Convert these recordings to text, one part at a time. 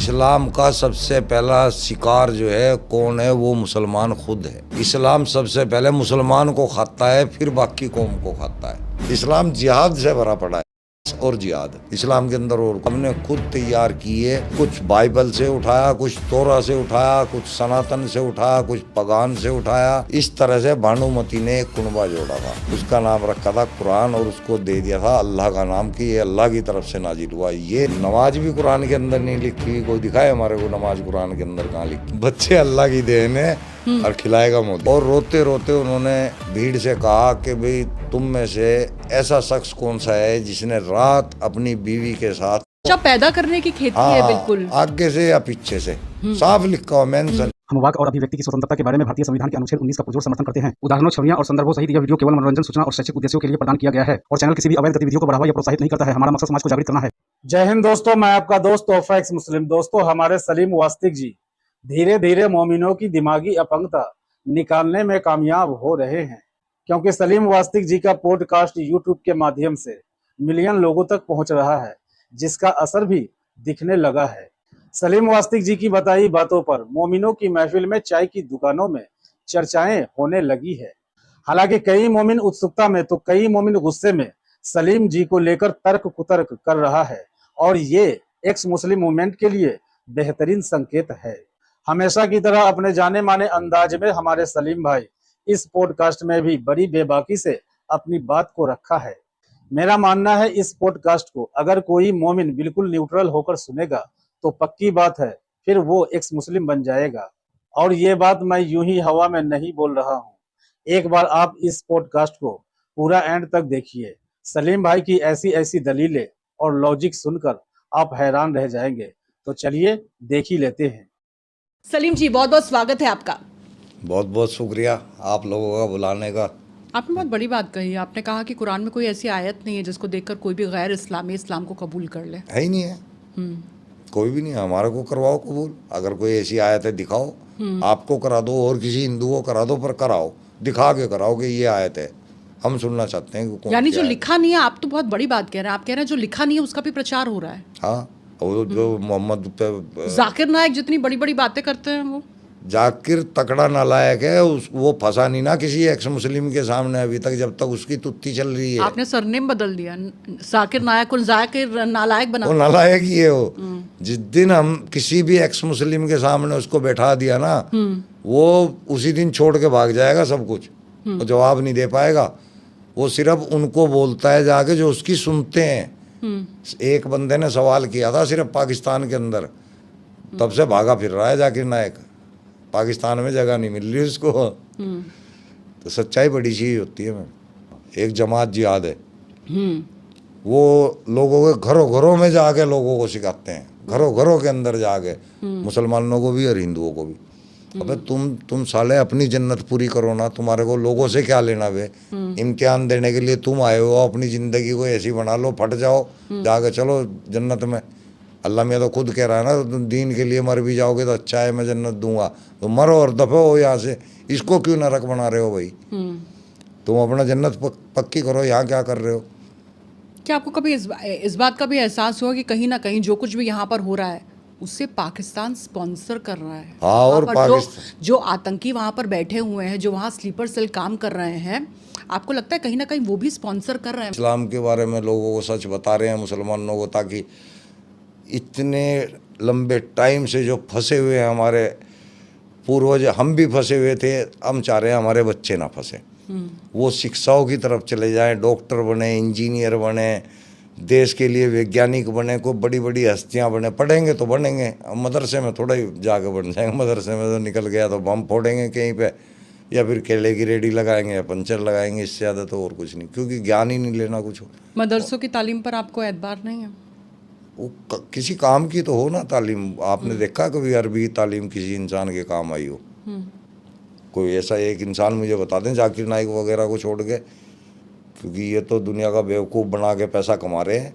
इस्लाम का सबसे पहला शिकार जो है कौन है, वो मुसलमान खुद है। इस्लाम सबसे पहले मुसलमान को खाता है, फिर बाकी कौम को खाता है। इस्लाम जिहाद से भरा पड़ा है और जिहाद इस्लाम के अंदर, और हमने खुद तैयार किए। कुछ बाइबल से उठाया, कुछ तोरा से उठाया, कुछ सनातन से उठाया, कुछ पगान से उठाया। इस तरह से भानुमति ने एक कुनबा जोड़ा था, उसका नाम रखा था कुरान और उसको दे दिया था अल्लाह का नाम कि ये अल्लाह की तरफ से नाजिल हुआ। ये नमाज भी कुरान के अंदर नहीं लिखी, कोई दिखाए हमारे को नमाज कुरान के अंदर कहाँ लिखी। बच्चे अल्लाह की देन है और खिलाएगा मोदी। और रोते रोते उन्होंने भीड़ से कहा कि भाई तुम में से ऐसा शख्स कौन सा है जिसने रात अपनी बीवी के साथ पैदा करने की खेती है, बिल्कुल आगे से या पीछे से साफ लिखा हुआ मेंशन। हम वाक और अभिव्यक्ति की स्वतंत्रता के बारे में भारतीय संविधान के अनुच्छेद 19 का पुरजोर समर्थन करते हैं। उदाहरणों, छवियां और संदर्भों सहित यह वीडियो केवल मनोरंजन, सूचना और शैक्षिक उद्देश्यों के लिए प्रदान किया गया है और चैनल किसी भी अवैध गतिविधियों को बढ़ावा या प्रोत्साहित नहीं करता है। हमारा मकसद समाज को जागृत करना है। जय हिंद दोस्तों, मैं आपका दोस्त तोहफा एक्स मुस्लिम। दोस्तों, हमारे सलीम वास्तिक जी धीरे धीरे मोमिनों की दिमागी अपंगता निकालने में कामयाब हो रहे हैं, क्योंकि सलीम वास्तिक जी का पॉडकास्ट यूट्यूब के माध्यम से मिलियन लोगों तक पहुंच रहा है, जिसका असर भी दिखने लगा है। सलीम वास्तिक जी की बताई बातों पर मोमिनों की महफिल में, चाय की दुकानों में चर्चाएं होने लगी है। हालांकि कई मोमिन उत्सुकता में तो कई मोमिन गुस्से में सलीम जी को लेकर तर्क कुतर्क कर रहा है, और ये एक्स मुस्लिम मूवमेंट के लिए बेहतरीन संकेत है। हमेशा की तरह अपने जाने माने अंदाज में हमारे सलीम भाई इस पॉडकास्ट में भी बड़ी बेबाकी से अपनी बात को रखा है। मेरा मानना है, इस पॉडकास्ट को अगर कोई मोमिन बिल्कुल न्यूट्रल होकर सुनेगा तो पक्की बात है फिर वो एक्स मुस्लिम बन जाएगा। और ये बात मैं यूं ही हवा में नहीं बोल रहा हूँ। एक बार आप इस पॉडकास्ट को पूरा एंड तक देखिए। सलीम भाई की ऐसी ऐसी दलीलें और लॉजिक सुनकर आप हैरान रह जाएंगे। तो चलिए देख ही लेते हैं। सलीम जी, बहुत बहुत स्वागत है आपका। बहुत बहुत शुक्रिया आप लोगों का बुलाने का। आपने बहुत बड़ी बात कही। आपने कहा कि कुरान में कोई ऐसी आयत नहीं है जिसको देखकर कोई भी गैर इस्लामी इस्लाम को कबूल कर ले। है ही नहीं है, कोई भी नहीं है। हमारे को करवाओ कबूल, अगर कोई ऐसी आयत है दिखाओ। आपको करा दो और किसी हिंदू को करा दो, पर कराओ, दिखा के कराओ कि ये आयत है। हम सुनना चाहते हैं कि कौन यानी सी जो आयत। लिखा नहीं है, आप तो बहुत बड़ी बात कह रहे हैं। आप कह रहे हैं जो लिखा नहीं है उसका भी प्रचार हो रहा है। हाँ, वो जो मोहम्मद पे जाकिर नायक जितनी बड़ी बड़ी बातें करते हैं, वो जाकिर तकड़ा नालायक है। वो फंसा नहीं ना किसी एक्स मुस्लिम के सामने अभी तक, जब तक उसकी तुत्ती चल रही है। आपने सरनेम बदल दिया, जाकिर नायक को जाकिर नालायक बना। वो नालायक ही है वो। जिस दिन हम किसी भी एक्स मुस्लिम के सामने उसको बैठा दिया ना, वो उसी दिन छोड़ के भाग जाएगा सब कुछ। वो जवाब नहीं दे पाएगा। वो सिर्फ उनको बोलता है जाके जो उसकी सुनते हैं। एक बंदे ने सवाल किया था सिर्फ पाकिस्तान के अंदर, तब से भागा फिर रहा है जाकिर नायक। पाकिस्तान में जगह नहीं मिल रही उसको। तो सच्चाई बड़ी चीज होती है। एक जमात जिहाद है, वो लोगों के घरों घरों में जाके लोगों को सिखाते हैं, घरों घरों के अंदर जाके, मुसलमानों को भी और हिंदुओं को भी। अबे तुम साले अपनी जन्नत पूरी करो ना, तुम्हारे को लोगों से क्या लेना बे। इम्तिहान देने के लिए तुम आए हो, अपनी जिंदगी को ऐसी बना लो, फट जाओ, जाके चलो जन्नत में। अल्लाह मियाँ तो खुद कह रहा है ना, तुम दीन के लिए मर भी जाओगे तो अच्छा है, मैं जन्नत दूंगा। तो मरो और दफो हो यहाँ से। इसको क्यों नरक बना रहे हो भाई। तुम अपना जन्नत पक्की करो, यहाँ क्या कर रहे हो। क्या आपको कभी इस बात का भी एहसास हुआ कि कहीं ना कहीं जो कुछ भी यहाँ पर हो रहा है उससे पाकिस्तान स्पॉन्सर कर रहा है? हाँ, और पाकिस्तान जो आतंकी वहाँ पर बैठे हुए हैं, जो वहाँ स्लीपर सेल काम कर रहे हैं, आपको लगता है कहीं ना कहीं वो भी स्पॉन्सर कर रहे हैं? इस्लाम के बारे में लोगों को सच बता रहे हैं मुसलमानों को, ताकि इतने लंबे टाइम से जो फंसे हुए हैं हमारे पूर्वज, हम भी फंसे हुए थे, हम चाह रहे हैं हमारे बच्चे ना फंसे। वो शिक्षाओं की तरफ चले जाएं, डॉक्टर बने, इंजीनियर बने, देश के लिए वैज्ञानिक बने, कोई बड़ी बड़ी हस्तियां बने। पढ़ेंगे तो बनेंगे, मदरसे में थोड़ा ही जाके बन जाएंगे। मदरसे में तो निकल गया तो बम फोड़ेंगे कहीं पे, या फिर केले की रेडी लगाएंगे या पंचर लगाएंगे। इससे ज़्यादा तो और कुछ नहीं, क्योंकि ज्ञान ही नहीं लेना कुछ। मदरसों की तालीम पर आपको एतबार नहीं है? वो किसी काम की तो हो ना तालीम। आपने देखा कभी अरबी तालीम किसी इंसान के काम आई हो? कोई ऐसा एक इंसान मुझे बता दें जाकिर नाइक वगैरह को छोड़ के, क्योंकि ये तो दुनिया का बेवकूफ़ बना के पैसा कमा रहे हैं।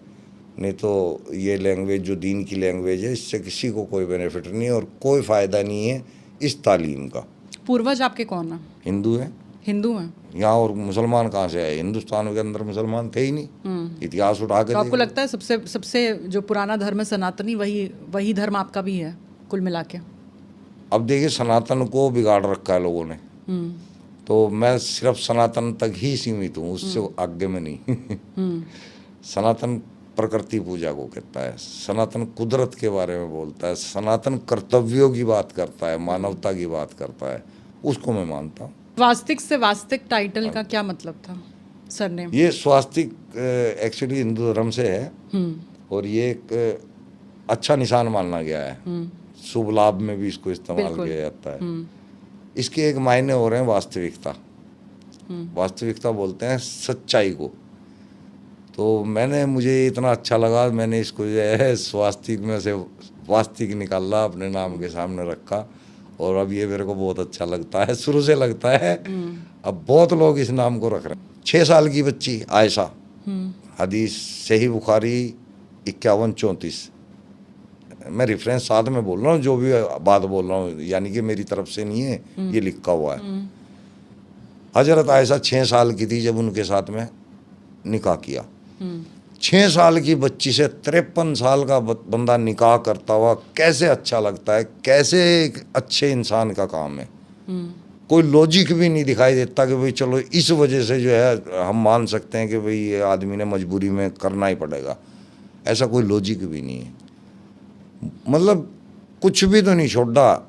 नहीं तो ये लैंग्वेज जो दीन की लैंग्वेज है, इससे किसी को कोई बेनिफिट नहीं है और कोई फ़ायदा नहीं है इस तालीम का। पूर्वज आपके कौन है? हिंदू है। हिंदू हैं। यहाँ और मुसलमान कहाँ से आए? हिंदुस्तान के अंदर मुसलमान थे ही नहीं। इतिहास उठा के तो आपको देखो। लगता है सबसे सबसे जो पुराना धर्म है सनातनी, वही धर्म आपका भी है कुल मिला के? अब देखिए, सनातन को बिगाड़ रखा है लोगों ने, तो मैं सिर्फ सनातन तक ही सीमित हूँ, उससे आगे में नहीं। सनातन प्रकृति पूजा को कहता है, सनातन कुदरत के बारे में बोलता है, सनातन कर्तव्यों की बात करता है, मानवता की बात करता है, उसको मैं मानता हूँ। वास्तिक से वास्तिक टाइटल का क्या मतलब था, सरनेम? ये स्वास्तिक एक्चुअली हिंदू धर्म से है, और ये एक अच्छा निशान माना गया है। शुभ लाभ में भी इसको इस्तेमाल किया जाता है। इसके एक मायने हो रहे हैं वास्तविकता। वास्तविकता बोलते हैं सच्चाई को। तो मुझे इतना अच्छा लगा, मैंने इसको जो है स्वास्तिक में से वास्तिक निकाला, अपने नाम के सामने रखा, और अब ये मेरे को बहुत अच्छा लगता है, शुरू से लगता है। अब बहुत लोग इस नाम को रख रहे हैं। 6 साल की बच्ची आयशा, हदीस सही बुखारी 51-34, मैं रेफरेंस साथ में बोल रहा हूँ, जो भी बात बोल रहा हूँ यानी कि मेरी तरफ से नहीं है, ये लिखा हुआ है। हजरत आयशा 6 साल की थी जब उनके साथ में निकाह किया। 6 साल की बच्ची से 53 साल का बंदा निकाह करता हुआ कैसे अच्छा लगता है, कैसे एक अच्छे इंसान का काम है। कोई लॉजिक भी नहीं दिखाई देता कि भाई चलो इस वजह से जो है हम मान सकते हैं कि भाई ये आदमी ने मजबूरी में करना ही पड़ेगा, ऐसा कोई लॉजिक भी नहीं है। मतलब कुछ भी तो नहीं छोड़ा,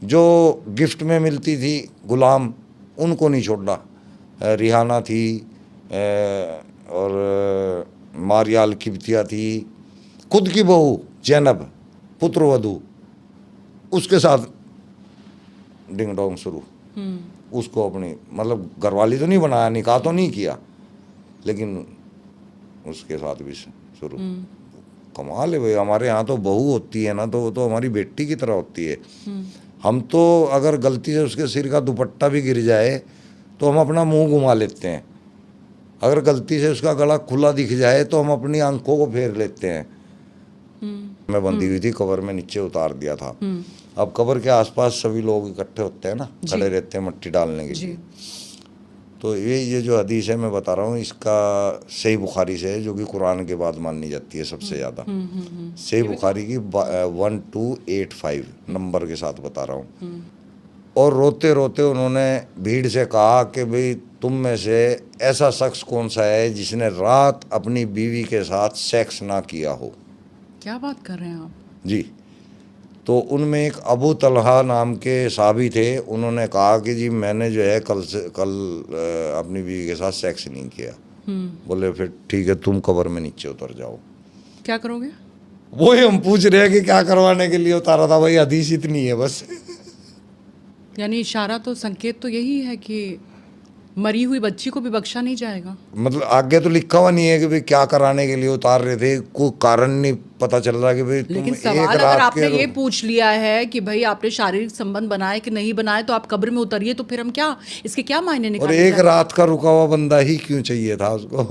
जो गिफ्ट में मिलती थी गुलाम उनको नहीं छोड़ा। रिहाना थी और मारियाल किब्तिया थी, खुद की बहू जैनब पुत्रवधू, उसके साथ डिंग डोंग शुरू। उसको अपनी मतलब घरवाली तो नहीं बनाया, निकाह तो नहीं किया, लेकिन उसके साथ भी शुरू। कमाल है भाई, हमारे यहाँ तो बहू होती है ना तो वो तो हमारी बेटी की तरह होती है। हम तो अगर गलती से उसके सिर का दुपट्टा भी गिर जाए तो हम अपना मुंह घुमा लेते हैं, अगर गलती से उसका गला खुला दिख जाए तो हम अपनी आंखों को फेर लेते हैं। मैं बंधी हुई थी, कब्र में नीचे उतार दिया था। अब कब्र के आसपास सभी लोग इकट्ठे होते हैं ना, खड़े रहते हैं मट्टी डालने के लिए। तो ये जो हदीस है मैं बता रहा हूँ, इसका सही बुखारी से है, जो कि कुरान के बाद मानी जाती है सबसे ज़्यादा। सही बुखारी की 1285 नंबर के साथ बता रहा हूँ। और रोते रोते उन्होंने भीड़ से कहा कि भाई तुम में से ऐसा शख्स कौन सा है जिसने रात अपनी बीवी के साथ सेक्स ना किया हो। क्या बात कर रहे हैं आप? जी। तो उनमें एक अबू तलहा नाम के साहबी थे, उन्होंने कहा कि जी मैंने जो है कल अपनी बीवी के साथ सेक्स नहीं किया। बोले फिर ठीक है, तुम कब्र में नीचे उतर जाओ। क्या करोगे? वही हम पूछ रहे हैं कि क्या करवाने के लिए उतारा था भाई, हदीस इतनी है बस। यानी इशारा तो, संकेत तो यही है कि मरी हुई बच्ची को भी बख्शा नहीं जाएगा। मतलब आगे तो लिखा हुआ नहीं है कि भाई क्या कराने के लिए उतार रहे थे, कोई कारण नहीं पता चल रहा कि भाई लेकिन तुम सवाल एक अगर रात आपने के ये पूछ लिया है कि भाई आपने शारीरिक संबंध बनाए कि नहीं बनाए तो आप कब्र में उतरिए, तो फिर हम क्या, इसके क्या मायने और निकाले एक जाए? रात का रुका हुआ बंदा ही क्यों चाहिए था उसको?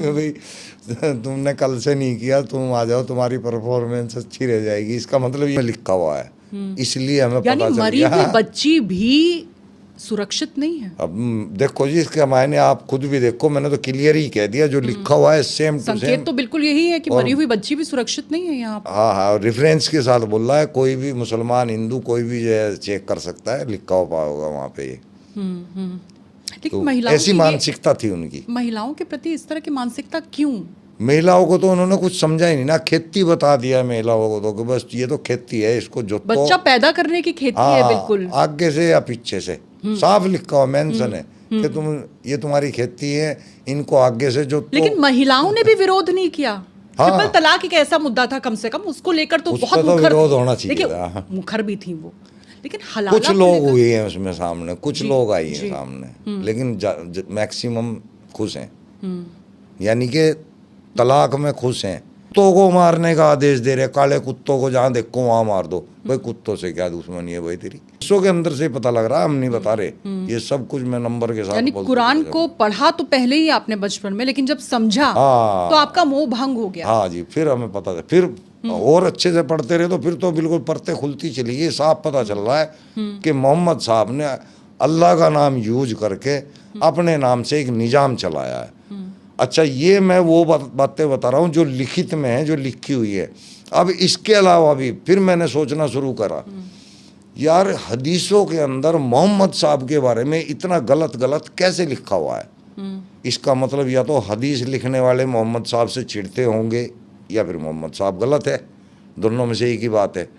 भाई तुमने कल से नहीं किया, तुम आ जाओ, तुम्हारी परफॉर्मेंस अच्छी रह जाएगी, इसका मतलब ये लिखा हुआ है। इसलिए हमें यानी पता चल मरी हुई गया। बच्ची भी सुरक्षित नहीं है। अब देखो जी, इसका मायने आप खुद भी देखो, मैंने तो क्लियर ही कह दिया, जो लिखा हुआ है सेम टू सेम। संकेत तो बिल्कुल यही है कि मरी हुई बच्ची भी सुरक्षित नहीं है यहाँ पर। हाँ हाँ, रेफरेंस के साथ बोल रहा है, कोई भी मुसलमान हिंदू कोई भी जो है चेक कर सकता है, लिखा हुआ होगा वहाँ पे। लेकिन तो महिलाओं ऐसी की मानसिकता थी उनकी। महिलाओं के प्रति इस तरह की मानसिकता क्यों? महिलाओं को तो उन्होंने कुछ समझा ही नहीं ना, खेती बता दिया महिलाओं को तो कि बस ये तो खेती है, इसको जो बच्चा पैदा करने की खेती है बिल्कुल। आगे से या पीछे से साफ लिखा हुआ मेंशन है कि ये तुम्हारी खेती है, इनको आगे से जो। लेकिन महिलाओं ने भी विरोध नहीं किया। हाँ। ट्रिपल तलाक एक ऐसा मुद्दा था, कम से कम उसको लेकर तो उस बहुत पर तो मुखर विरोध होना चाहिए देखिए, था। मुखर भी थी वो, लेकिन हलाला कुछ को लोग लेकर- हुए हैं उसमें सामने, कुछ लोग आई हैं जी। सामने, लेकिन मैक्सिमम खुश हैं, यानी कि तलाक में खुश हैं। कुत्तों को मारने का आदेश दे रहे, काले कुत्तों को जहाँ देखो वहाँ मार दो। भाई कुत्तों से क्या दुश्मनी है भाई तेरी? बच्चों के अंदर से पता लग रहा है, हम नहीं बता रहे, ये सब कुछ मैं नंबर के साथ यानी बोल कुरान दूंगा। को पढ़ा तो पहले ही आपने बचपन में, लेकिन जब समझा हाँ। तो आपका मोह भंग हो गया। हाँ जी, फिर हमें पता था, फिर और अच्छे से पढ़ते रहे तो फिर तो बिल्कुल परतें खुलती चली गई। साफ पता चल रहा है कि मोहम्मद साहब ने अल्लाह का नाम यूज करके अपने नाम से एक निजाम चलाया है। अच्छा, ये मैं वो बातें बता रहा हूँ जो लिखित में है, जो लिखी हुई है। अब इसके अलावा भी फिर मैंने सोचना शुरू करा, यार हदीसों के अंदर मोहम्मद साहब के बारे में इतना गलत गलत कैसे लिखा हुआ है। इसका मतलब या तो हदीस लिखने वाले मोहम्मद साहब से चिढ़ते होंगे या फिर मोहम्मद साहब गलत है, दोनों में से एक ही बात है।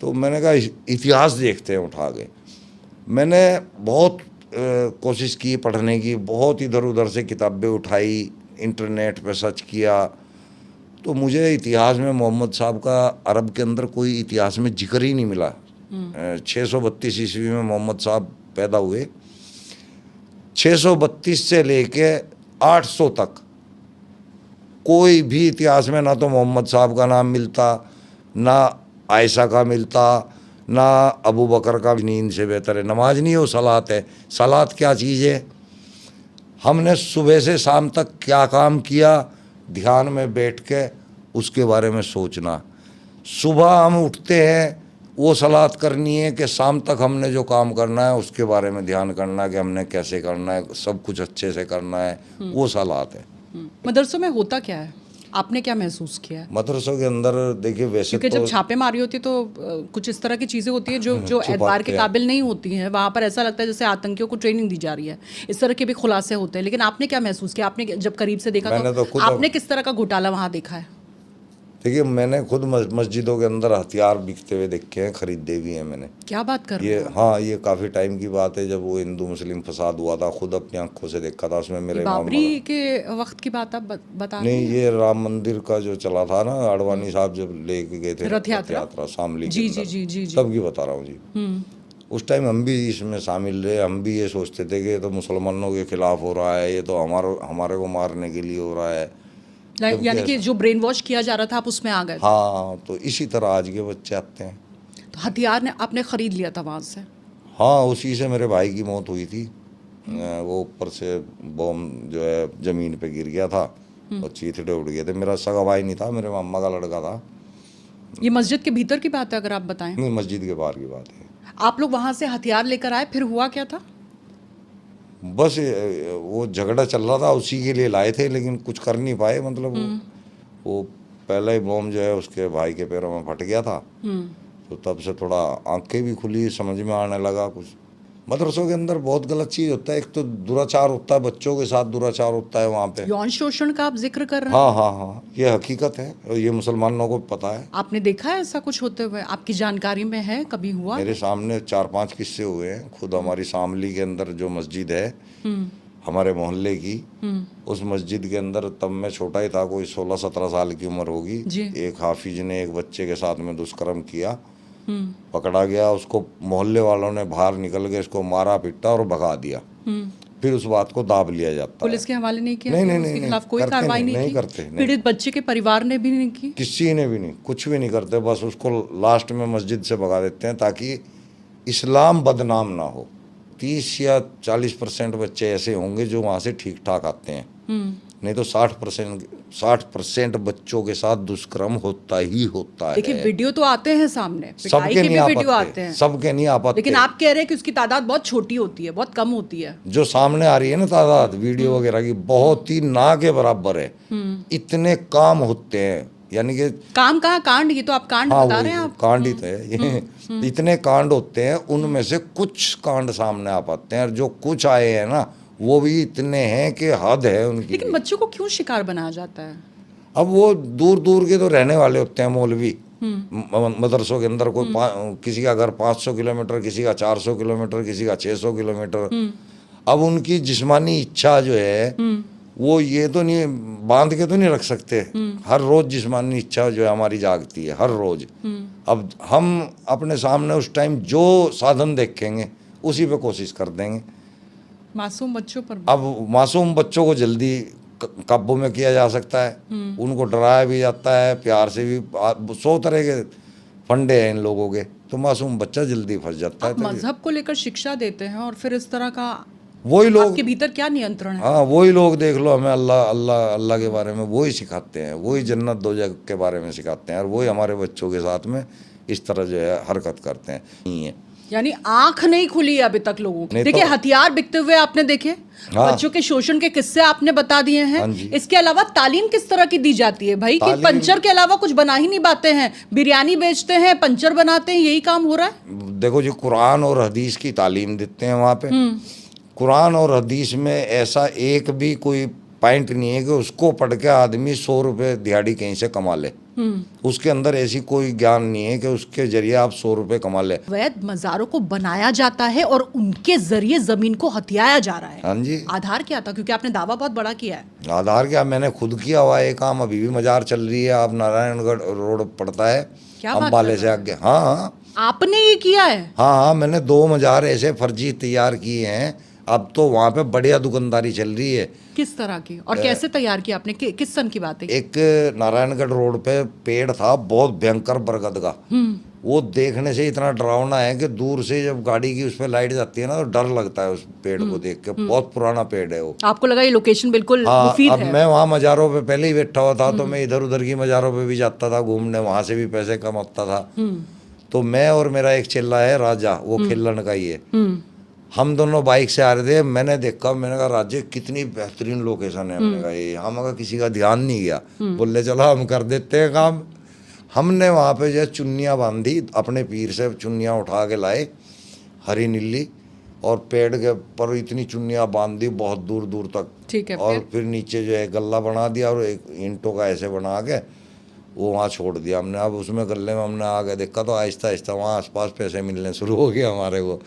तो मैंने कहा इतिहास देखते हैं उठा के। मैंने बहुत कोशिश की पढ़ने की, बहुत इधर उधर से किताबें उठाई, इंटरनेट पे सर्च किया, तो मुझे इतिहास में मोहम्मद साहब का अरब के अंदर कोई इतिहास में जिक्र ही नहीं मिला। 632 ईस्वी में मोहम्मद साहब पैदा हुए, 632 से लेके 800 तक कोई भी इतिहास में ना तो मोहम्मद साहब का नाम मिलता, ना आयशा का मिलता, ना अबू बकर का। नींद से बेहतर है नमाज नहीं है, वो सलात है। सलात क्या चीज़ है? हमने सुबह से शाम तक क्या काम किया, ध्यान में बैठ के उसके बारे में सोचना। सुबह हम उठते हैं, वो सलात करनी है कि शाम तक हमने जो काम करना है उसके बारे में ध्यान करना है कि हमने कैसे करना है, सब कुछ अच्छे से करना है, वो सलात है। मदरसों में होता क्या है, आपने क्या महसूस किया है? मदरसों के अंदर देखिए, वैसे क्योंकि तो जब छापेमारी होती है तो कुछ इस तरह की चीज़ें होती हैं जो एतबार के काबिल नहीं होती हैं। वहाँ पर ऐसा लगता है जैसे आतंकियों को ट्रेनिंग दी जा रही है, इस तरह के भी खुलासे होते हैं। लेकिन आपने क्या महसूस किया, आपने जब करीब से देखा मैंने तो खुद आपने किस तरह का घोटाला वहाँ देखा है? देखिए, मैंने खुद मस्जिदों के अंदर हथियार बिकते हुए देखे हैं, खरीदे भी हैं मैंने। क्या बात कर रहे ये हो? हाँ, ये काफ़ी टाइम की बात है, जब वो हिंदू मुस्लिम फसाद हुआ था, खुद अपनी आंखों से देखा था। उसमें मेरे बाबरी के वक्त की बात आप बता रहे नहीं, हैं? ये राम मंदिर का जो चला था ना, आडवाणी साहब जब लेके गए थे रथ यात्रा शामली के जी अंदर, जी जी जी जी। तब की बता रहा हूँ जी। उस टाइम हम भी इसमें शामिल रहे। हम भी ये सोचते थे कि ये तो मुसलमानों के खिलाफ हो रहा है, ये तो हमारे को मारने के लिए हो रहा है। यानी कि जो ब्रेन वॉश किया जा रहा था आप उसमें आ गए थे। हाँ, तो इसी तरह आज के बच्चे आते हैं। तो हथियार ने आपने खरीद लिया था वहाँ से? हाँ, उसी से मेरे भाई की मौत हुई थी। वो ऊपर से बॉम्ब जो है ज़मीन पे गिर गया था और चीथड़े उड़ गए थे। मेरा सगा भाई नहीं था, मेरे मामा का लड़का था। ये मस्जिद के भीतर की बात है अगर आप बताएं? नहीं, मस्जिद के बाहर की बात है। आप लोग वहाँ से हथियार लेकर आए, फिर हुआ क्या था? बस वो झगड़ा चल रहा था, उसी के लिए लाए थे, लेकिन कुछ कर नहीं पाए। मतलब वो पहला ही बॉम्ब जो है उसके भाई के पैरों में फट गया था। तो तब से थोड़ा आंखें भी खुली, समझ में आने लगा कुछ। मदरसों के अंदर बहुत गलत चीज़ होता है। एक तो दुराचार होता है, बच्चों के साथ दुराचार होता है वहाँ पे। यौन शोषण का आप जिक्र कर रहे हैं? हाँ हाँ हाँ, ये हकीकत है और ये मुसलमानों को पता है। आपने देखा है ऐसा कुछ होते हुए? आपकी जानकारी में है, कभी हुआ? मेरे सामने 4-5 किस्से हुए हैं। खुद हमारी शामली के अंदर जो मस्जिद है हमारे मोहल्ले की, उस मस्जिद के अंदर तब मैं छोटा ही था, कोई 16-17 साल की उम्र होगी। जी। एक हाफिज ने एक बच्चे के साथ में दुष्कर्म किया, पकड़ा गया। उसको मोहल्ले वालों ने बाहर निकल के इसको मारा पीटा और भगा दिया। फिर उस बात को दाब लिया जाता है। पुलिस के हवाले नहीं किया? नहीं, नहीं, उसके नहीं, खिलाफ कोई करते कार्रवाई नहीं, नहीं नहीं की? करते, नहीं। पीड़ित बच्चे के परिवार ने भी नहीं की? किसी ने भी नहीं, कुछ भी नहीं करते। बस उसको लास्ट में मस्जिद से भगा देते हैं ताकि इस्लाम बदनाम ना हो। 30 या 40% बच्चे ऐसे होंगे जो वहाँ से ठीक ठाक आते हैं, नहीं तो 60% बच्चों के साथ दुष्कर्म होता ही होता है। देखिए वीडियो तो आते हैं सामने, पिटाई सबके के नहीं भी आ वीडियो आते पाते, हैं, सबके नहीं आ पाते। लेकिन आप कह रहे हैं कि उसकी तादाद बहुत छोटी होती है, बहुत कम होती है। जो सामने आ रही है ना तादाद वीडियो वगैरह की, बहुत ही ना के बराबर है। इतने काम होते हैं, यानी कि काम कहाँ, कांड? ये तो आप कांड हाँ, बता वही रहे हैं आप। कांड ही तो है ये। इतने कांड होते हैं, उनमें से कुछ कांड सामने आ पाते हैं, और जो कुछ आए हैं ना वो भी इतने हैं कि हद है उनकी। लेकिन बच्चों को क्यों शिकार बनाया जाता है? अब वो दूर दूर के तो रहने वाले होते हैं मौलवी। मदरसों के अंदर कोई किसी का घर 500 किलोमीटर, किसी का 400 किलोमीटर, किसी का 600 किलोमीटर। अब उनकी जिस्मानी इच्छा जो है वो ये तो नहीं बांध के तो नहीं रख सकते। हर रोज जिस्मानी इच्छा जो है हमारी जागती है, हर रोज। अब हम अपने सामने उस टाइम जो साधन देखेंगे उसी पे कोशिश कर देंगे। मासूम बच्चों पर भी। अब मासूम बच्चों को जल्दी काबू में किया जा सकता है, उनको डराया भी जाता है, प्यार से भी। 100 तरह के फंडे हैं इन लोगों के, तो मासूम बच्चा जल्दी फंस जाता है। आप मजहब को लेकर शिक्षा देते हैं और फिर इस तरह का वही लोग, आपके भीतर क्या नियंत्रण है? हाँ वही लोग देख लो, हमें अल्लाह अल्लाह अल्लाह के बारे में वही सिखाते हैं, वही जन्नत दोजख के बारे में सिखाते हैं, और वही हमारे बच्चों के साथ में इस तरह जो है हरकत करते हैं। नहीं है यानी आंख नहीं खुली है अभी तक लोगों की। नहीं देखिए तो- हथियार बिकते हुए आपने देखे, हाँ। बच्चों के शोषण के किस्से आपने बता दिए हैं। हाँ जी। इसके अलावा तालीम किस तरह की दी जाती है भाई, कि तालीम- पंचर के अलावा कुछ बना ही नहीं पाते हैं, बिरयानी बेचते हैं, पंचर बनाते हैं, यही काम हो रहा है। देखो जी, कुरान और हदीस की तालीम देते हैं वहाँ पे। कुरान और हदीस में ऐसा एक भी कोई पॉइंट नहीं है कि उसको पढ़ के आदमी 100 रुपये दिहाड़ी कहीं से कमा ले। उसके अंदर ऐसी कोई ज्ञान नहीं है कि उसके जरिए आप 100 रुपये कमा ले। अवैध मज़ारों को बनाया जाता है और उनके जरिए जमीन को हथियाया जा रहा है। हाँ जी। आधार क्या था, क्योंकि आपने दावा बहुत बड़ा किया है। आधार क्या, मैंने खुद किया हुआ है ये काम। अभी भी मजार चल रही है, आप नारायणगढ़ रोड पड़ता है क्या बात अम्बाले कर से रहे आगे। हाँ आपने ये किया है? हाँ, मैंने 2 मजार ऐसे फर्जी तैयार किए हैं। अब तो वहाँ पे बढ़िया दुकानदारी चल रही है। किस तरह की और कैसे तैयार किया आपने, किस सन की बात है? एक नारायणगढ़ रोड पे पेड़ था बहुत भयंकर बरगद का। वो देखने से इतना डरावना है कि दूर से जब गाड़ी की उस पर लाइट जाती है ना तो डर लगता है उस पेड़ को देख के। बहुत पुराना पेड़ है वो। आपको लगा ये लोकेशन बिल्कुल हाँ, मुफीद अब है? मैं वहाँ मज़ारों पे पहले ही बैठा हुआ था, तो मैं इधर उधर की मज़ारों पे भी जाता था घूमने, वहाँ से भी पैसे कमाता था। तो मैं और मेरा एक चेला है राजा, वो खेलन का ही है। हम दोनों बाइक से आ रहे थे, मैंने देखा, मैंने कहा राजे कितनी बेहतरीन लोकेशन है। हमने कहा ये, हम का किसी का ध्यान नहीं गया। बोले चलो हम कर देते हैं काम। हमने वहाँ पे जो चुन्नियाँ बांधी, अपने पीर से चुन्नियाँ उठा के लाए, हरी नीली, और पेड़ के पर इतनी चुन्नियाँ बांध दी बहुत दूर दूर तक। ठीक है। और फिर नीचे जो है गल्ला बना दिया और एक ईंटों का ऐसे बना के वो वहाँ छोड़ दिया हमने। अब उसमें गले में हमने आगे देखा तो आहिस्ता आहिस्ता वहाँ आसपास पैसे मिलने शुरू हो गए हमारे को।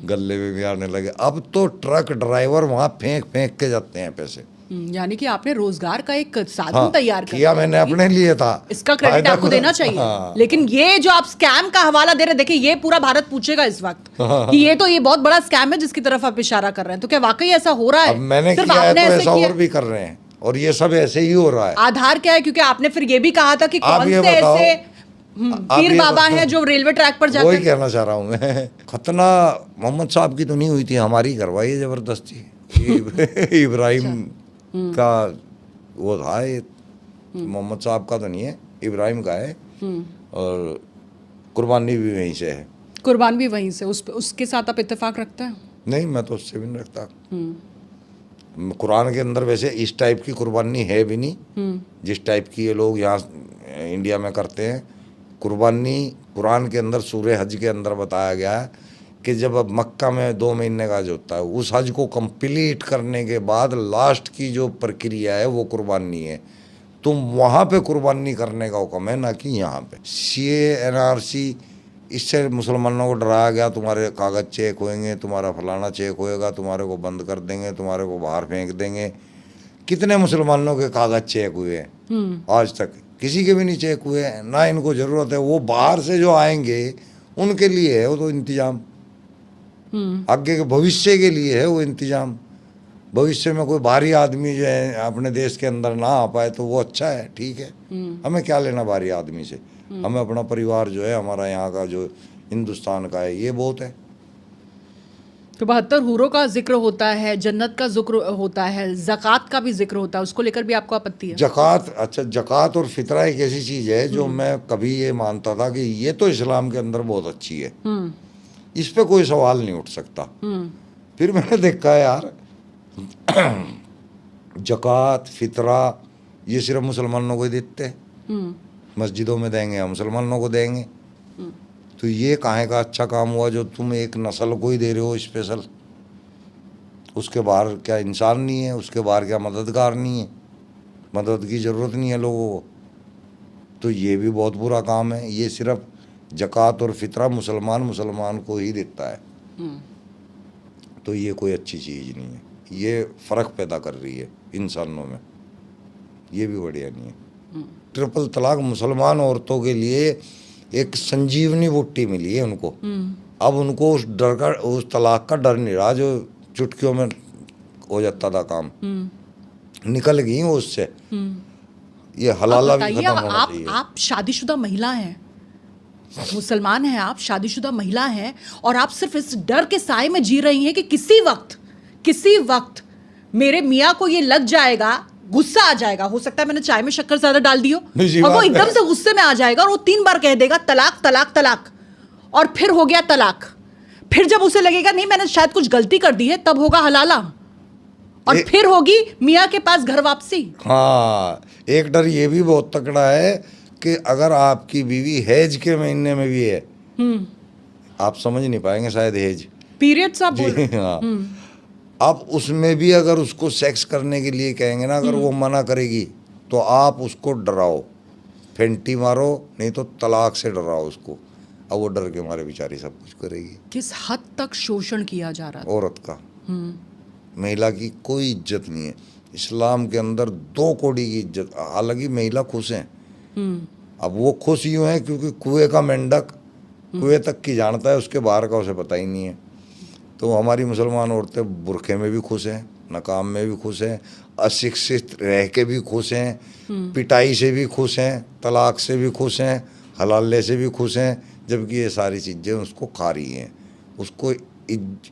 गले में भी आने लगे। अब तो ट्रक ड्राइवर वहाँ फेंक फेंक के जाते हैं पैसे। यानी कि आपने रोजगार का एक साधन हाँ, तैयार कर किया मैंने अपने लिए था। इसका क्रेडिट फायदा आपको खुद- देना चाहिए। हाँ। लेकिन ये जो आप स्कैम का हवाला दे रहे हैं, देखिए ये पूरा भारत पूछेगा इस वक्त कि ये तो ये बहुत बड़ा स्कैम है जिसकी तरफ आप इशारा कर रहे हैं। तो क्या वाकई ऐसा हो रहा है? अब मैंने सिर्फ किया है आपने तो ऐसे ऐसा किया? और भी कर रहे हैं, और ये सब ऐसे ही हो रहा है। आधार क्या है? क्योंकि आपने फिर ये भी कहा था कि आप कौन ये से बताओ, ऐसे आप पीर ये बाबा बताओ। हैं जो रेलवे ट्रैक पर वही जाकर कहना चाह रहा हूँ मैं। खतना मोहम्मद साहब की तो नहीं हुई थी, हमारी करवाई है जबरदस्ती। इब्राहिम का वो था, ये मोहम्मद साहब का तो नहीं है, इब्राहिम का है। और कुर्बानी भी वहीं से है। कुर्बान भी वहीं से, उसके साथ आप इत्तेफाक रखते हैं? नहीं, मैं तो उससे भी नहीं रखता। कुरान के अंदर वैसे इस टाइप की कुर्बानी है भी नहीं जिस टाइप की ये लोग यहाँ इंडिया में करते हैं। कुर्बानी कुरान के अंदर सूरह हज के अंदर बताया गया है कि जब अब मक्का में 2 महीने का जो होता है, उस हज को कंप्लीट करने के बाद लास्ट की जो प्रक्रिया है वो कुर्बानी है। तुम वहाँ पे कुर्बानी करने का हुक्म है, ना कि यहाँ पे। सीए एनआरसी, इससे मुसलमानों को डराया गया, तुम्हारे कागज़ चेक होएंगे, तुम्हारा फलाना चेक होएगा, तुम्हारे को बंद कर देंगे, तुम्हारे को बाहर फेंक देंगे। कितने मुसलमानों के कागज़ चेक हुए हैं? आज तक किसी के भी नहीं चेक हुए हैं, ना इनको ज़रूरत है। वो बाहर से जो आएंगे उनके लिए है वो तो इंतज़ाम, आगे के भविष्य के लिए है वो इंतज़ाम। भविष्य में कोई बाहरी आदमी जो है अपने देश के अंदर ना आ पाए तो वो अच्छा है, ठीक है। हमें क्या लेना बाहरी आदमी से, हमें अपना परिवार जो है हमारा यहाँ का जो हिंदुस्तान का है ये बहुत है। तो 72 हूरों का जिक्र होता है, जन्नत का जिक्र होता है, ज़कात का भी जिक्र होता है, उसको लेकर भी आपको आपत्ति है? ज़कात, अच्छा, ज़कात और फितरा एक ऐसी चीज़ है जो मैं कभी ये मानता था कि ये तो इस्लाम के अंदर बहुत अच्छी है, इस पे कोई सवाल नहीं उठ सकता। फिर मैंने देखा यार ज़कात फितरा ये सिर्फ मुसलमानों को ही देते हैं, मस्जिदों में देंगे या मुसलमानों को देंगे। तो ये काहे का अच्छा काम हुआ जो तुम एक नस्ल को ही दे रहे हो स्पेशल? उसके बाहर क्या इंसान नहीं है? उसके बाहर क्या मददगार नहीं है? मदद की ज़रूरत नहीं है लोगों को? तो ये भी बहुत बुरा काम है। ये सिर्फ ज़कात और फितरा मुसलमान को ही देता है, तो ये कोई अच्छी चीज़ नहीं है। ये फ़र्क पैदा कर रही है इंसानों में, ये भी बढ़िया नहीं है। ट्रिपल तलाक मुसलमान औरतों के लिए एक संजीवनी बूटी मिली है उनको। अब उनको उस डर का, उस तलाक का डर नहीं रहा जो चुटकियों में हो जाता था काम, निकल गई वो उससे। ये हलाला भी खत्म होना चाहिए। आप शादीशुदा महिला हैं, मुसलमान हैं, आप शादीशुदा महिला हैं, और आप सिर्फ इस डर के साए में जी रही हैं कि किसी वक्त मेरे मियाँ को ये लग जाएगा, गुस्सा आ जाएगा, हो सकता है मैंने चाय में शक्कर ज्यादा डाल दी हो, और वो एकदम से गुस्से में आ जाएगा और वो 3 बार कह देगा तलाक तलाक तलाक, और फिर हो गया तलाक। फिर जब उसे लगेगा नहीं मैंने शायद कुछ गलती कर दी है, तब होगा हलाला, और फिर होगी मियाँ के पास घर वापसी। हाँ, एक डर ये भी बहुत तगड़ा है कि अगर आपकी बीवी हैज के महीने में भी है, आप समझ नहीं पाएंगे शायद हैज, पीरियड्स आप बोल जी हाँ, अब उसमें भी अगर उसको सेक्स करने के लिए कहेंगे ना, अगर वो मना करेगी तो आप उसको डराओ, फेंटी मारो, नहीं तो तलाक से डराओ उसको। अब वो डर के मारे बेचारी सब कुछ करेगी। किस हद तक शोषण किया जा रहा था। औरत का, महिला की कोई इज्जत नहीं है इस्लाम के अंदर, 2 कौड़ी की इज्जत। हालांकि महिला खुश हैं, अब वो खुश यूँ है क्योंकि कुएं का मेंढक कुएं तक की जानता है, उसके बाहर का उसे पता ही नहीं है। तो हमारी मुसलमान औरतें बुरखे में भी खुश हैं, नकाब में भी खुश हैं, अशिक्षित रह के भी खुश हैं, पिटाई से भी खुश हैं, तलाक से भी खुश हैं, हलाले से भी खुश हैं, जबकि ये सारी चीज़ें उसको खा रही हैं। उसको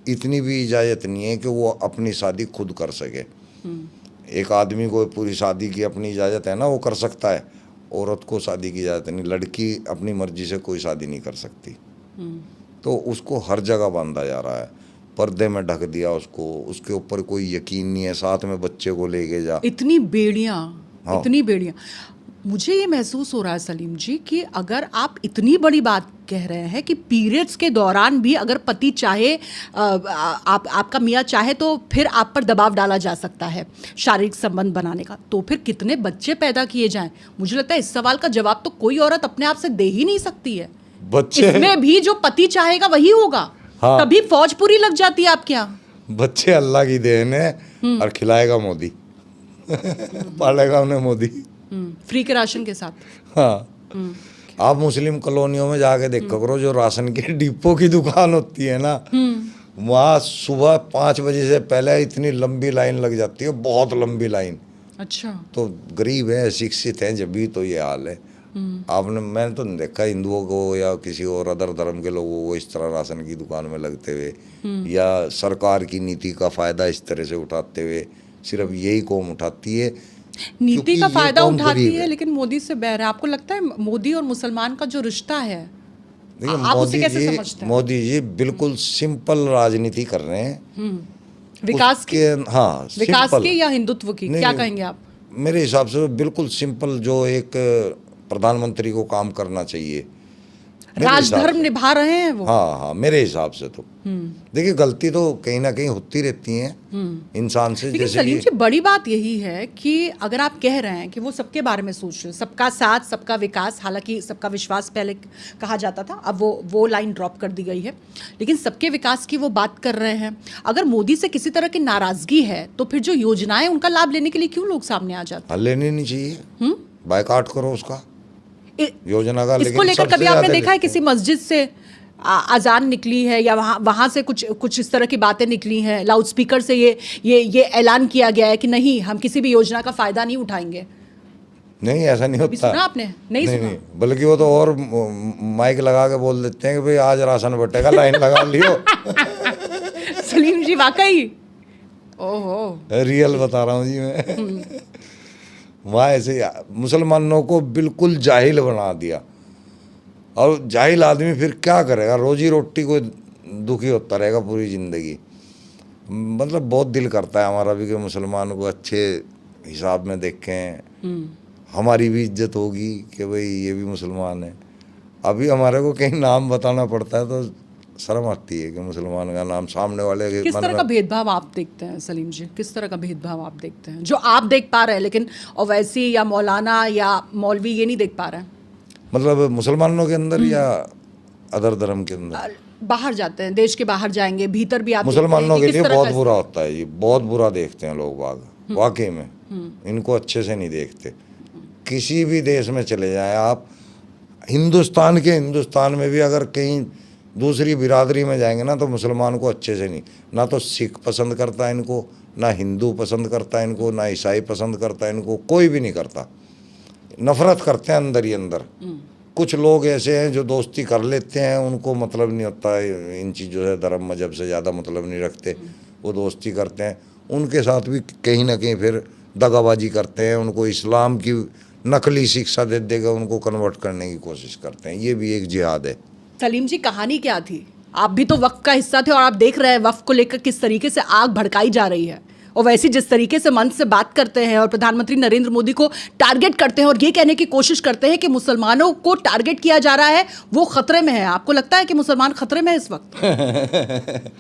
इतनी भी इजाज़त नहीं है कि वो अपनी शादी खुद कर सके। एक आदमी को पूरी शादी की अपनी इजाज़त है ना, वो कर सकता है, औरत को शादी की इजाज़त नहीं। लड़की अपनी मर्जी से कोई शादी नहीं कर सकती। तो उसको हर जगह बांधा जा रहा है, पर्दे में ढक दिया उसको, उसके ऊपर कोई यकीन नहीं है, साथ में बच्चे को लेके जा। इतनी बेड़ियां, हाँ। इतनी बेड़ियां। मुझे ये महसूस हो रहा है सलीम जी कि अगर आप इतनी बड़ी बात कह रहे हैं कि पीरियड्स के दौरान भी अगर पति चाहे, आपका मियाँ चाहे तो फिर आप पर दबाव डाला जा सकता है शारीरिक संबंध बनाने का, तो फिर कितने बच्चे पैदा किए जाएं? मुझे लगता है इस सवाल का जवाब तो कोई औरत अपने आप से दे ही नहीं सकती है। बच्चे, इसमें भी जो पति चाहेगा वही होगा। हाँ। तभी फौज पूरी लग जाती है आपके यहाँ। बच्चे अल्लाह की देन है, और खिलाएगा मोदी पालेगा उन्हें मोदी। फ्री के राशन के साथ। हाँ, आप मुस्लिम कॉलोनियों में जाके देखो करो, जो राशन के डिपो की दुकान होती है ना, वहाँ सुबह 5 बजे से पहले इतनी लंबी लाइन लग जाती है, बहुत लंबी लाइन। अच्छा। तो गरीब हैं, शिक्षित हैं, जब भी तो ये हाल है। मैंने तो नहीं देखा हिंदुओं को या किसी और अदर धर्म के लोगों को इस तरह राशन की दुकान में लगते हुए, या सरकार की नीति का फायदा इस तरह से उठाते हुए। सिर्फ यही कौम उठाती है, नीति का ये फायदा कौम उठाती गरीब है, है। लेकिन मोदी से बैर है। आपको लगता है मोदी और मुसलमान का जो रिश्ता है, देखिए आप उसे कैसे समझते हैं? मोदी जी बिल्कुल सिंपल राजनीति कर रहे हैं। विकास की, हाँ, विकास सिंपल। की या हिंदुत्व की, नहीं, क्या नहीं, कहेंगे आप? मेरे हिसाब से बिल्कुल सिंपल, जो एक प्रधानमंत्री को काम करना चाहिए। मेरे हिसाब राजधर्म से। निभा रहे हैं वो। हाँ हाँ, मेरे हिसाब से तो देखिए गलती तो कहीं ना कहीं होती रहती है इंसान से। लेकिन जैसे सलीम कि जी, बड़ी बात यही है कि अगर आप कह रहे हैं कि वो सबके बारे में सोच रहे हैं, सबका साथ सबका विकास, हालांकि सबका विश्वास पहले कहा जाता था, अब वो लाइन ड्रॉप कर दी गई है, लेकिन सबके विकास की वो बात कर रहे हैं। अगर मोदी से किसी तरह की नाराजगी है तो फिर जो योजनाएं उनका लाभ लेने के लिए क्यों लोग सामने आ जाते हल लेनी नहीं चाहिए, बायकॉट करो उसका हैं? योजना का। इसको लेकिन लेकर सबसे कभी आपने ज्यादा देखा है लिखते किसी मस्जिद से अजान निकली है, या वहाँ से कुछ इस तरह की बातें निकली हैं, लाउड स्पीकर से ये ऐलान किया गया है कि नहीं, हम किसी भी योजना का फायदा नहीं उठाएंगे? नहीं, ऐसा नहीं अभी होता। सुना आपने? नहीं सुना? नहीं, बल्कि वो तो और माइक लगा के बोल देते हैं कि भाई आज राशन बटेगा, लाइन लगा लियो। सलीम जी वाकई, ओहो, रियल बता रहा हूँ जी मैं। वहाँ ऐसे मुसलमानों को बिल्कुल जाहिल बना दिया, और जाहिल आदमी फिर क्या करेगा, रोजी रोटी को दुखी होता रहेगा पूरी ज़िंदगी। मतलब बहुत दिल करता है हमारा भी कि मुसलमान को अच्छे हिसाब में देखें, हमारी भी इज्जत होगी कि भाई ये भी मुसलमान है। अभी हमारे को कहीं नाम बताना पड़ता है तो शर्म आती है कि मुसलमान का नाम सामने वाले के किस तरह का भेदभाव आप देखते हैं सलीम जी? किस तरह का भेदभाव आप देखते हैं जो आप देख पा रहे हैं, लेकिन ओवैसी या मौलाना या मौलवी ये नहीं देख पा रहे हैं? मतलब मुसलमानों के अंदर या अदर धर्म के अंदर? बाहर जाते हैं, देश के बाहर जाएंगे, भीतर भी आप मुसलमानों के देखते हैं कि लिए किस तरह बहुत का- बुरा होता है ये, बहुत बुरा देखते हैं लोग बाग, वाकई में इनको अच्छे से नहीं देखते। किसी भी देश में चले जाएं आप, हिंदुस्तान में भी अगर कहीं दूसरी बिरादरी में जाएंगे ना, तो मुसलमान को अच्छे से नहीं, ना तो सिख पसंद करता है इनको, ना हिंदू पसंद करता है इनको, ना ईसाई पसंद करता है इनको, कोई भी नहीं करता। नफरत करते हैं अंदर ही अंदर। कुछ लोग ऐसे हैं जो दोस्ती कर लेते हैं, उनको मतलब नहीं होता है इन चीज़ों से, धर्म मजहब से ज़्यादा मतलब नहीं रखते, वो दोस्ती करते हैं। उनके साथ भी कहीं ना कहीं फिर दगाबाजी करते हैं, उनको इस्लाम की नकली शिक्षा दे देकर उनको कन्वर्ट करने की कोशिश करते हैं। ये भी एक जिहाद है। सलीम जी, कहानी क्या थी? आप भी तो वक्फ का हिस्सा थे और आप देख रहे हैं वक्फ को लेकर किस तरीके से आग भड़काई जा रही है। और वैसे जिस तरीके से मंच से बात करते हैं और प्रधानमंत्री नरेंद्र मोदी को टारगेट करते हैं और ये कहने की कोशिश करते हैं कि मुसलमानों को टारगेट किया जा रहा है, वो खतरे में है। आपको लगता है कि मुसलमान खतरे में है इस वक्त?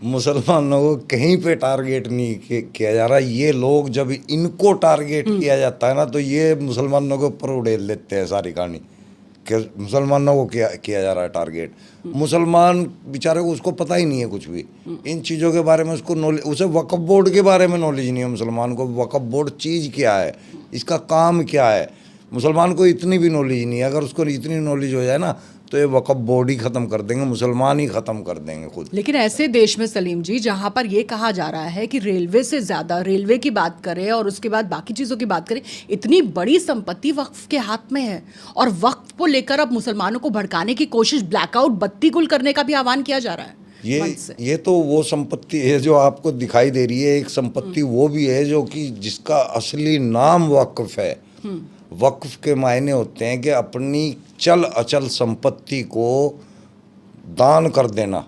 मुसलमानों को कहीं पे टारगेट नहीं किया जा रहा। ये लोग जब इनको टारगेट किया जाता है ना, तो ये मुसलमानों के ऊपर उड़ेल देते हैं सारी कहानी कि मुसलमानों को किया जा रहा है टारगेट। मुसलमान बेचारे को उसको पता ही नहीं है कुछ भी इन चीज़ों के बारे में। उसको नॉलेज, उसे वक्फ बोर्ड के बारे में नॉलेज नहीं है मुसलमान को। वक्फ बोर्ड चीज़ क्या है, इसका काम क्या है, मुसलमान को इतनी भी नॉलेज नहीं है। अगर उसको इतनी नॉलेज हो जाए ना, तो ये वक्फ बोर्ड ही ख़त्म कर देंगे, मुसलमान ही ख़त्म कर देंगे खुद। लेकिन ऐसे देश में सलीम जी, जहां पर यह कहा जा रहा है कि रेलवे से ज़्यादा, रेलवे की बात करें और उसके बाद बाकी चीज़ों की बात करें, इतनी बड़ी संपत्ति वक्फ के हाथ में है और वक्फ को लेकर अब मुसलमानों को भड़काने की कोशिश, ब्लैकआउट, बत्ती गुल करने का भी आह्वान किया जा रहा है। ये तो वो संपत्ति है जो आपको दिखाई दे रही है। एक संपत्ति वो भी है जो कि जिसका असली नाम वक्फ है। वक्फ के मायने होते हैं कि अपनी चल अचल संपत्ति को दान कर देना,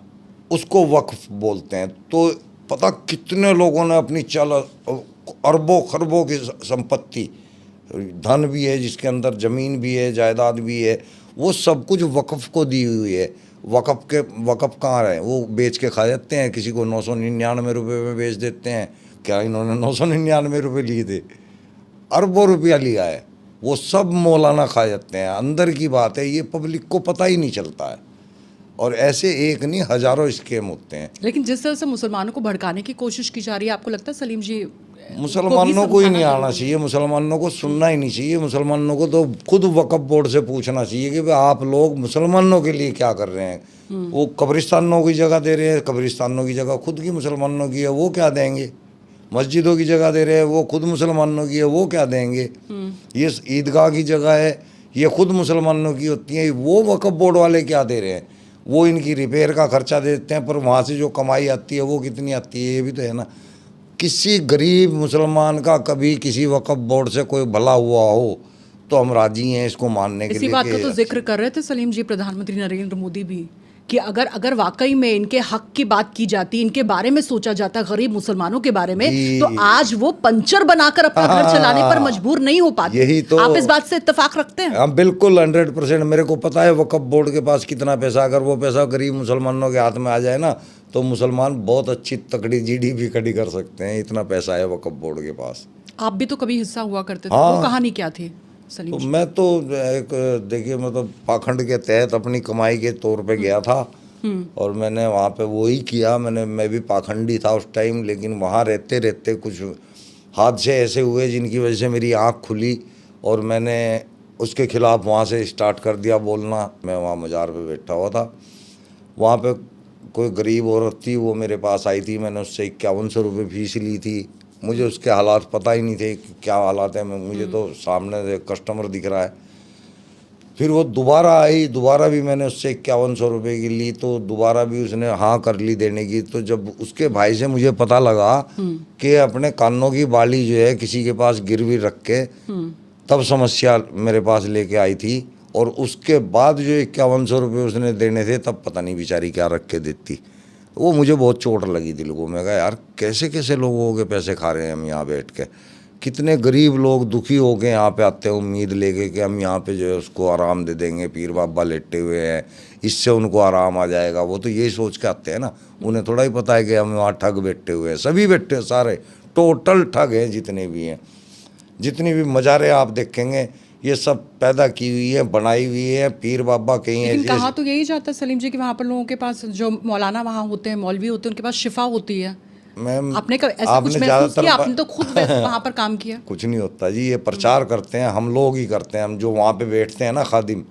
उसको वक्फ बोलते हैं। तो पता कितने लोगों ने अपनी चल अरबों खरबों की संपत्ति, धन भी है जिसके अंदर ज़मीन भी है, जायदाद भी है, वो सब कुछ वक्फ को दी हुई है। वक्फ कहाँ है, वो बेच के खा जाते हैं। किसी को 999 रुपये में बेच देते हैं। क्या इन्होंने 999 रुपये लिए थे? अरबों रुपया लिया है। वो सब मौलाना खा जाते हैं। अंदर की बात है, ये पब्लिक को पता ही नहीं चलता है। और ऐसे एक नहीं, हजारों स्कीम होते हैं। लेकिन जिस तरह से मुसलमानों को भड़काने की कोशिश की जा रही है, आपको लगता है सलीम जी मुसलमानों को ही नहीं आना चाहिए, मुसलमानों को सुनना ही नहीं चाहिए। मुसलमानों को तो खुद वक्फ बोर्ड से पूछना चाहिए कि भाई आप लोग मुसलमानों के लिए क्या कर रहे हैं। वो कब्रिस्तानों की जगह दे रहे हैं, कब्रिस्तानों की जगह खुद की मुसलमानों की है, वो क्या देंगे। मस्जिदों की जगह दे रहे हैं, वो खुद मुसलमानों की है, वो क्या देंगे। ये ईदगाह की जगह है, ये खुद मुसलमानों की होती है, वो वक्फ बोर्ड वाले क्या दे रहे हैं। वो इनकी रिपेयर का खर्चा देते हैं, पर वहाँ से जो कमाई आती है वो कितनी आती है, ये भी तो है ना। किसी गरीब मुसलमान का कभी किसी वक्फ बोर्ड से कोई भला हुआ हो तो हम राजी हैं इसको मानने के लिए। इसी बात का तो जिक्र कर रहे थे सलीम जी प्रधानमंत्री नरेंद्र मोदी भी, कि अगर वाकई में इनके हक की बात की जाती, इनके बारे में सोचा जाता, गरीब मुसलमानों के बारे में, तो आज वो पंचर बनाकर अपना घर चलाने पर मजबूर नहीं हो पाते। यही तो, आप इस बात से इत्तेफाक रखते हैं? हाँ बिल्कुल, 100%। मेरे को पता है वक्फ बोर्ड के पास कितना पैसा। अगर वो पैसा गरीब मुसलमानों के हाथ में आ जाए ना, तो मुसलमान बहुत अच्छी तकड़ी GDP खड़ी कर सकते हैं। इतना पैसा है वक्फ बोर्ड के पास। आप भी तो कभी हिस्सा हुआ करते थे। हाँ। वो कहानी क्या थी सलीम तो जी? मैं तो एक, देखिए, मतलब पाखंड के तहत अपनी कमाई के तौर पे गया था और मैंने वहाँ पे वो ही किया। मैं भी पाखंडी था उस टाइम, लेकिन वहाँ रहते रहते कुछ हादसे ऐसे हुए जिनकी वजह से मेरी आँख खुली और मैंने उसके खिलाफ वहाँ से स्टार्ट कर दिया बोलना। मैं वहाँ मज़ार पे बैठा हुआ था, वहाँ पे कोई गरीब औरत थी, वो मेरे पास आई थी। मैंने उससे 5100 रुपये फीस ली थी। मुझे उसके हालात पता ही नहीं थे कि क्या हालात है। मुझे तो सामने से कस्टमर दिख रहा है। फिर वो दोबारा आई, दोबारा भी मैंने उससे 5100 रुपये की ली, तो दोबारा भी उसने हाँ कर ली देने की। तो जब उसके भाई से मुझे पता लगा कि अपने कानों की बाली जो है किसी के पास गिरवी रख के, तब समस्या मेरे पास लेके आई थी। और उसके बाद जो 5100 रुपये उसने देने थे, तब पता नहीं बेचारी क्या रख के देती। वो मुझे बहुत चोट लगी दिल को। मैं कहा यार कैसे कैसे लोगों के पैसे खा रहे हैं हम यहाँ बैठ के। कितने गरीब लोग दुखी हो के यहाँ पे आते हैं उम्मीद लेके कि हम यहाँ पे जो है उसको आराम दे देंगे, पीर बाबा लेटे हुए हैं, इससे उनको आराम आ जाएगा। वो तो यही सोच के आते हैं ना, उन्हें थोड़ा ही पता है कि हम वहाँ ठग बैठे हुए हैं। सभी बैठे हैं, सारे टोटल ठग हैं जितने भी हैं। जितनी भी मज़ारें आप देखेंगे ये सब पैदा की हुई है, बनाई हुई है, पीर बाबा कहीं है। लेकिन कहा तो यही जाता है सलीम जी कि वहाँ पर लोगों के पास जो मौलाना वहाँ होते हैं, मौलवी होते हैं, उनके पास शिफा होती है। मैम आपने ऐसा कुछ महसूस किया? आपने तो खुद वहाँ पर काम किया। कुछ नहीं होता जी, ये प्रचार करते हैं, हम लोग ही करते हैं। हम जो वहाँ पे बैठते हैं ना खादिम,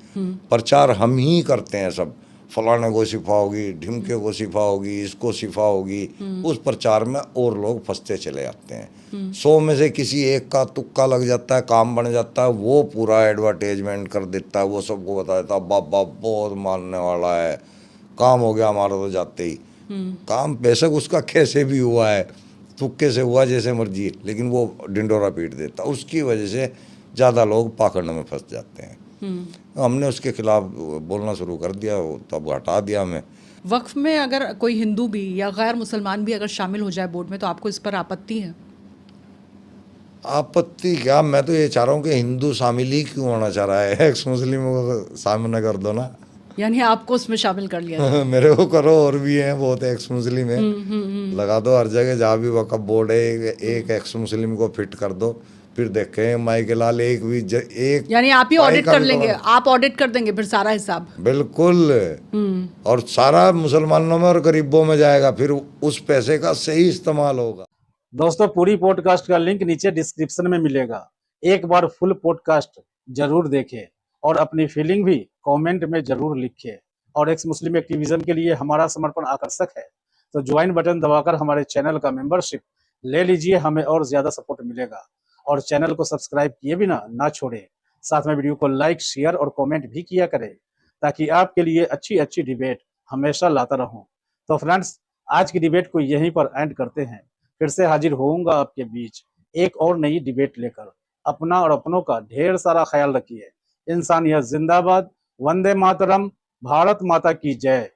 प्रचार हम ही करते हैं सब। फलाने को शिफा होगी, ढिमके को शिफा होगी, इसको शिफा होगी। उस प्रचार में और लोग फंसते चले जाते हैं। 100 में से किसी एक का तुक्का लग जाता है, काम बन जाता है, वो पूरा एडवर्टाइजमेंट कर देता है, वो सबको बता देता है बाबा बहुत मानने वाला है, काम हो गया हमारा। तो जाते ही काम बेशक उसका कैसे भी हुआ है, तुक्के से हुआ, जैसे मर्जी, लेकिन वो डिंडोरा पीट देता। उसकी वजह से ज़्यादा लोग पाखंड में फंस जाते हैं। हमने उसके खिलाफ बोलना शुरू कर दिया, वो तब हटा दिया हमें। वक्फ में अगर कोई हिंदू भी या गैर मुसलमान भी अगर शामिल हो जाए बोर्ड में तो आपको इस पर आपत्ति है? आपत्ति क्या, मैं तो ये चाह रहा हूँ कि हिंदू शामिल ही क्यों होना चाह रहा है, एक्स मुस्लिमों को सामने कर दो ना। यानी आपको उसमें शामिल कर लिया जाए। मेरे को करो, और भी हैं बहुत एक्स मुस्लिम है, लगा दो हर जगह जहाँ भी वक्फ बोर्ड है, एक एक्स मुस्लिम को फिट कर दो, फिर देखें माई के लाल एक भी एक। यानी आप ही पाई ऑडिट का कर भी लेंगे, करो। आप ऑडिट कर देंगे फिर सारा हिसाब? बिल्कुल, और सारा मुसलमानों में और गरीबों में जाएगा, फिर उस पैसे का सही इस्तेमाल होगा। दोस्तों पूरी पॉडकास्ट का लिंक नीचे डिस्क्रिप्शन में मिलेगा, एक बार फुल पॉडकास्ट जरूर देखें और अपनी फीलिंग भी कमेंट में जरूर लिखें। और एक्स मुस्लिम एक्टिविज्म के लिए हमारा समर्पण आकर्षक है, तो ज्वाइन बटन दबाकर हमारे चैनल का मेंबरशिप ले लीजिए, हमें और ज्यादा सपोर्ट मिलेगा। और चैनल को सब्सक्राइब किए बिना ना छोड़ें, साथ में वीडियो को लाइक, शेयर और कमेंट भी किया करें, ताकि आपके लिए अच्छी अच्छी डिबेट हमेशा लाता रहूं। तो फ्रेंड्स, आज की डिबेट को यहीं पर एंड करते हैं, फिर से हाजिर होऊंगा आपके बीच एक और नई डिबेट लेकर। अपना और अपनों का ढेर सारा ख्याल रखिए। इंसानियत जिंदाबाद, वंदे मातरम, भारत माता की जय।